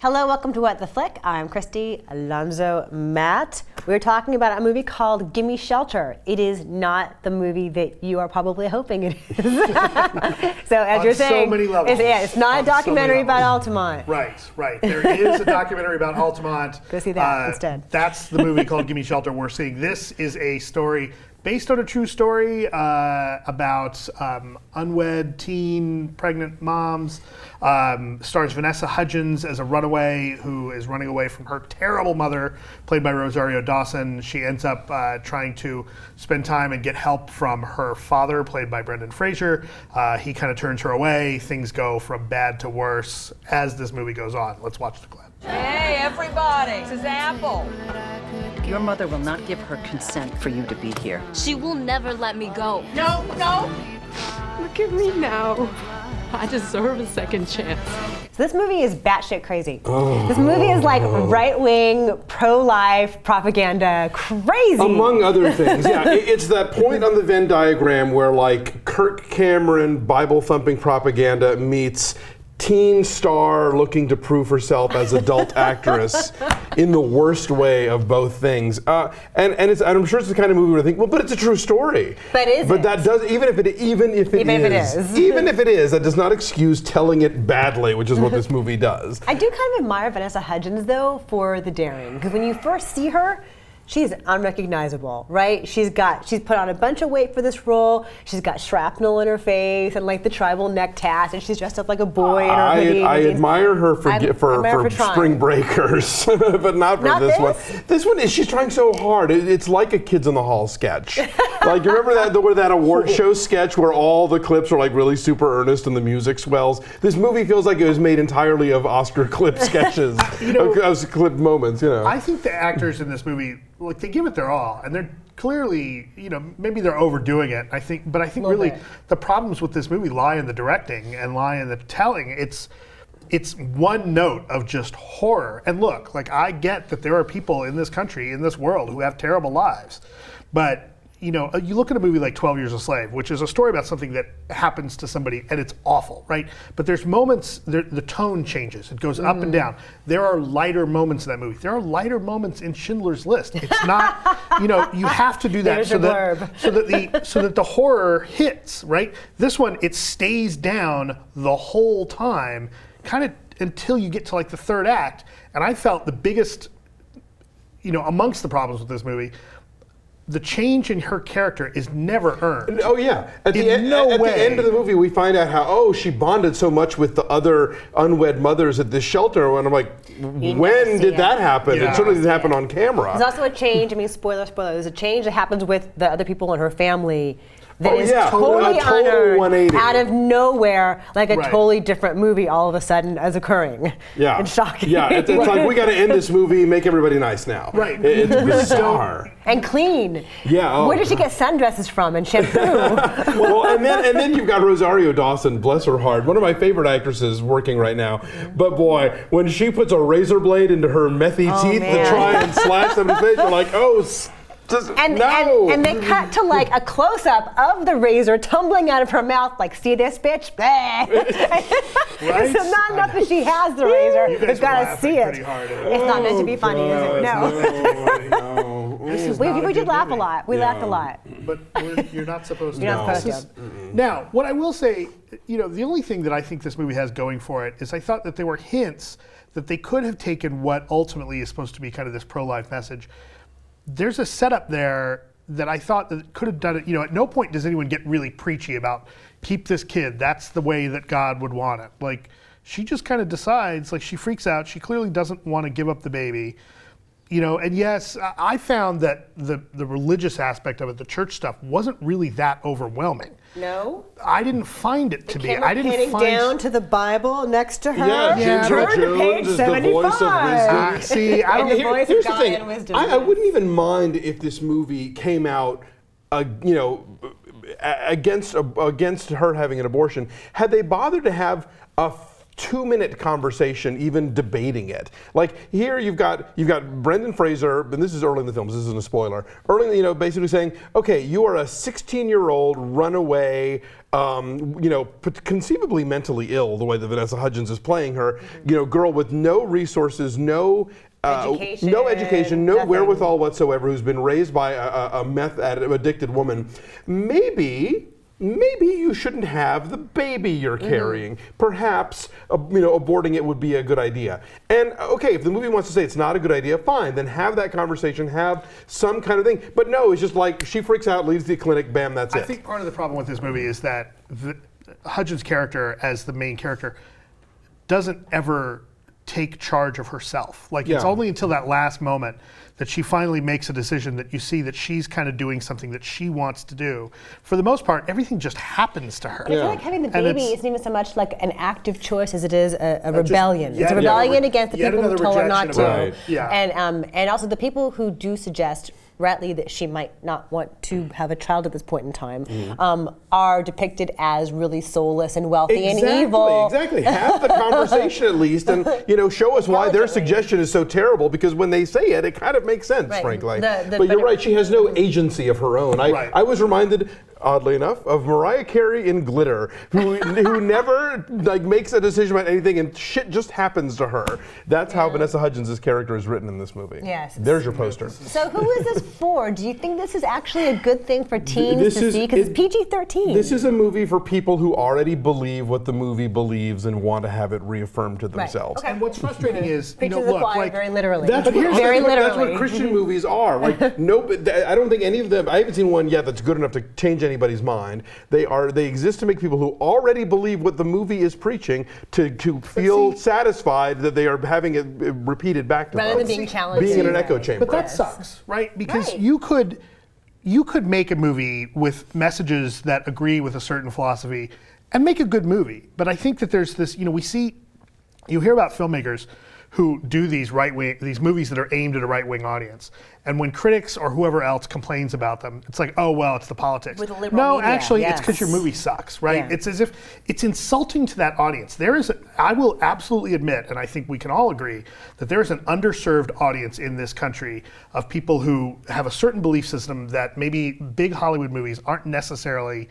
Hello, welcome to What the Flick. I'm Christy, Alonso, Matt. We're talking about a movie called Gimme Shelter. It is not the movie that you are probably hoping it is. So as you're saying, so many levels. It's not a documentary about Altamont. Right. There is a documentary about Altamont. Go see that instead. That's the movie called Gimme Shelter we're seeing. This is a story based on a true story about unwed teen pregnant moms. Stars Vanessa Hudgens as a runaway who is running away from her terrible mother, played by Rosario Dawson. She ends up trying to spend time and get help from her father, played by Brendan Fraser. He kind of turns her away. Things go from bad to worse as this movie goes on. Let's watch the clip. Hey, everybody, this is Apple. Your mother will not give her consent for you to be here. She will never let me go. No. Look at me now. I deserve a second chance. So this movie is batshit crazy. This movie is like right-wing, pro-life propaganda crazy. Among other things, yeah. It's that point on the Venn diagram where like Kirk Cameron Bible-thumping propaganda meets teen star looking to prove herself as adult actress in the worst way of both things. And I'm sure it's the kind of movie where I think, well, but it's a true story. But is But it? that does, even if it is, that does not excuse telling it badly, which is what this movie does. I do kind of admire Vanessa Hudgens, though, for the daring. Because when you first see her, she's unrecognizable, right? She's put on a bunch of weight for this role. She's got shrapnel in her face and like the tribal neck tats, and she's dressed up like a boy in her hoodie. I admire her for Spring Breakers, but not for this one. This one is, she's trying so hard. It's like a Kids in the Hall sketch. Like, you remember that award show sketch where all the clips are like really super earnest and the music swells? This movie feels like it was made entirely of Oscar clip sketches, of clip moments, you know. I think the actors in this movie, like, they give it their all, and they're clearly, maybe they're overdoing it. I think really the problems with this movie lie in the directing and lie in the telling. It's one note of just horror. And look, like, I get that there are people in this country, in this world, who have terrible lives, but you look at a movie like 12 Years a Slave, which is a story about something that happens to somebody and it's awful, right? But there's moments, the tone changes. It goes up and down. There are lighter moments in that movie. There are lighter moments in Schindler's List. It's not, you have to do that so that the horror hits, right? This one, it stays down the whole time, kind of until you get to like the third act. And I felt the biggest, amongst the problems with this movie, the change in her character is never earned. Oh yeah, at the end of the movie, we find out how she bonded so much with the other unwed mothers at this shelter, and I'm like, when did that happen? Yeah. It certainly didn't happen on camera. There's also a change. I mean, spoiler. There's a change that happens with the other people in her family. That is totally a total 180. out of nowhere, like a totally different movie all of a sudden is occurring. Yeah. And shocking. Yeah, it's like, we got to end this movie, make everybody nice now. Right. It's bizarre. And clean. Yeah. Where did she get sundresses from and shampoo? Well, and then you've got Rosario Dawson, bless her heart, one of my favorite actresses working right now. But boy, when she puts a razor blade into her methy teeth to try and slash somebody's face, you're like, and they cut to like a close-up of the razor tumbling out of her mouth, like, see this bitch? Right? So not enough that she has the razor, you've got to see it. It's not meant to be funny, is it? No. We did laugh a lot. We laughed a lot. But you're not supposed to. You're not supposed to. Now, what I will say, the only thing that I think this movie has going for it is I thought that there were hints that they could have taken what ultimately is supposed to be kind of this pro-life message. There's a setup there that I thought that could have done it. At no point does anyone get really preachy about keep this kid. That's the way that God would want it. Like, she just kind of decides, like, she freaks out. She clearly doesn't want to give up the baby. And yes, I found that the religious aspect of it, the church stuff, wasn't really that overwhelming. No? I didn't find it to be. I didn't find down to the Bible next to her. Yeah, Turn to page 75. The voice of wisdom. See, here's the thing. I wouldn't even mind if this movie came out, against her having an abortion. Had they bothered to have a 2-minute conversation even debating it. Like here you've got Brendan Fraser, and this is early in the film, this isn't a spoiler, early, basically saying, okay, you are a 16-year-old runaway, conceivably mentally ill, the way that Vanessa Hudgens is playing her, girl with no resources, no education, no wherewithal whatsoever, who's been raised by a meth addicted woman. Maybe you shouldn't have the baby you're carrying. Perhaps, aborting it would be a good idea. And okay, if the movie wants to say it's not a good idea, fine, then have that conversation, have some kind of thing. But no, it's just like she freaks out, leaves the clinic, bam, that's it. I think part of the problem with this movie is that Hudgens' character, as the main character, doesn't ever take charge of herself. Like it's only until that last moment that she finally makes a decision that you see that she's kind of doing something that she wants to do. For the most part, everything just happens to her. I feel like having the baby isn't even so much like an active choice as it is a rebellion. It's a rebellion against the people who told her not to. Right. Yeah. And also the people who do suggest rightly that she might not want to have a child at this point in time, are depicted as really soulless and wealthy and evil. Exactly. Have the conversation at least, and show us why their suggestion is so terrible. Because when they say it, it kind of makes sense, frankly. But you're right. She has no agency of her own. I was reminded, oddly enough, of Mariah Carey in Glitter, who never makes a decision about anything, and shit just happens to her. That's how Vanessa Hudgens' character is written in this movie. Yes. There's your poster. So who is this for? Do you think this is actually a good thing for teens to see? Because it's PG-13. This is a movie for people who already believe what the movie believes and want to have it reaffirmed to themselves. And what's frustrating is, Preaching to the choir, very literally. That's what Christian movies are. I don't think any of them. I haven't seen one yet that's good enough to change anybody's mind. They exist to make people who already believe what the movie is preaching to feel satisfied that they are having it repeated back to them. Rather than being challenged. Being in an echo chamber. But that sucks, right? Because you could make a movie with messages that agree with a certain philosophy and make a good movie. But I think that there's this, you hear about filmmakers who do these movies that are aimed at a right-wing audience. And when critics or whoever else complains about them, it's like, oh, well, it's the politics. With the liberal no, media, actually, it's because your movie sucks, right? Yeah. It's as if it's insulting to that audience. I will absolutely admit, and I think we can all agree, that there is an underserved audience in this country of people who have a certain belief system that maybe big Hollywood movies aren't necessarily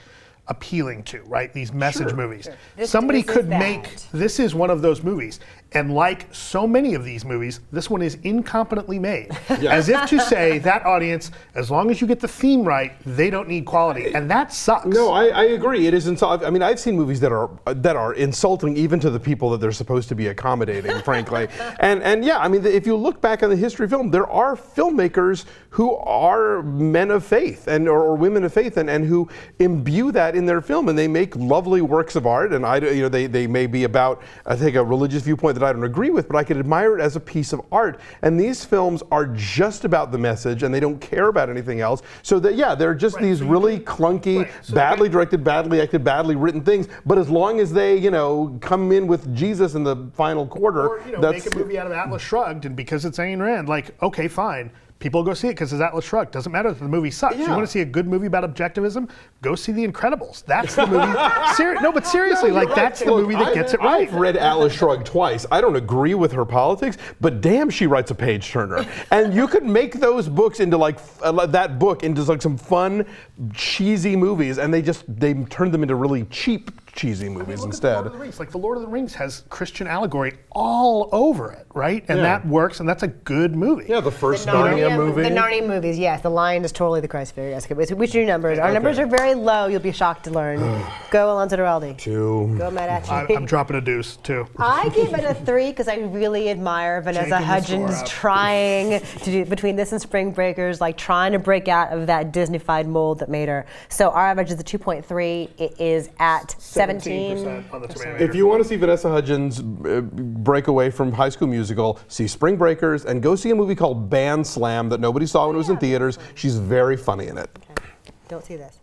appealing to, right? These message movies. Somebody could make, this is one of those movies. And like so many of these movies, this one is incompetently made. As if to say, that audience, as long as you get the theme right, they don't need quality. And that sucks. No, I agree. It is insulting. I mean, I've seen movies that are insulting even to the people that they're supposed to be accommodating, frankly. And yeah, I mean, if you look back on the history of film, there are filmmakers who are men of faith or women of faith and who imbue that in their film, and they make lovely works of art. And they may be about, I think, a religious viewpoint that I don't agree with, but I could admire it as a piece of art. And these films are just about the message, and they don't care about anything else. So that they're just these really clunky, badly directed, badly acted, badly written things. But as long as they, come in with Jesus in the final quarter, or make a movie out of Atlas Shrugged, and because it's Ayn Rand, okay, fine. People go see it because it's Atlas Shrugged. Doesn't matter if the movie sucks. You want to see a good movie about objectivism? Go see The Incredibles. That's the movie. No, but seriously, that's the movie that gets it right. I've read Atlas Shrugged twice. I don't agree with her politics, but damn, she writes a page turner. And you could make those books into that book into some fun, cheesy movies, and they turned them into really cheap, cheesy movies instead. The Lord of the Rings has Christian allegory all over it, right? And that works, and that's a good movie. Yeah, the first Narnia movie. The Narnia movies, yes. The Lion is totally the Christ figure. Yes. Which are your numbers? Our numbers are very low. You'll be shocked to learn. Go Alonso Duralde. 2. Go Matt Atchity. I'm dropping a deuce, 2. I give it a 3 because I really admire Vanessa Hudgens trying to do, between this and Spring Breakers, trying to break out of that Disney-fied mold that made her. So our average is a 2.3. It is at 17% on the tomato. If you want to see Vanessa Hudgens break away from High School Musical, see Spring Breakers and go see a movie called Band Slam that nobody saw when it was in theaters. She's very funny in it. Okay. Don't see this.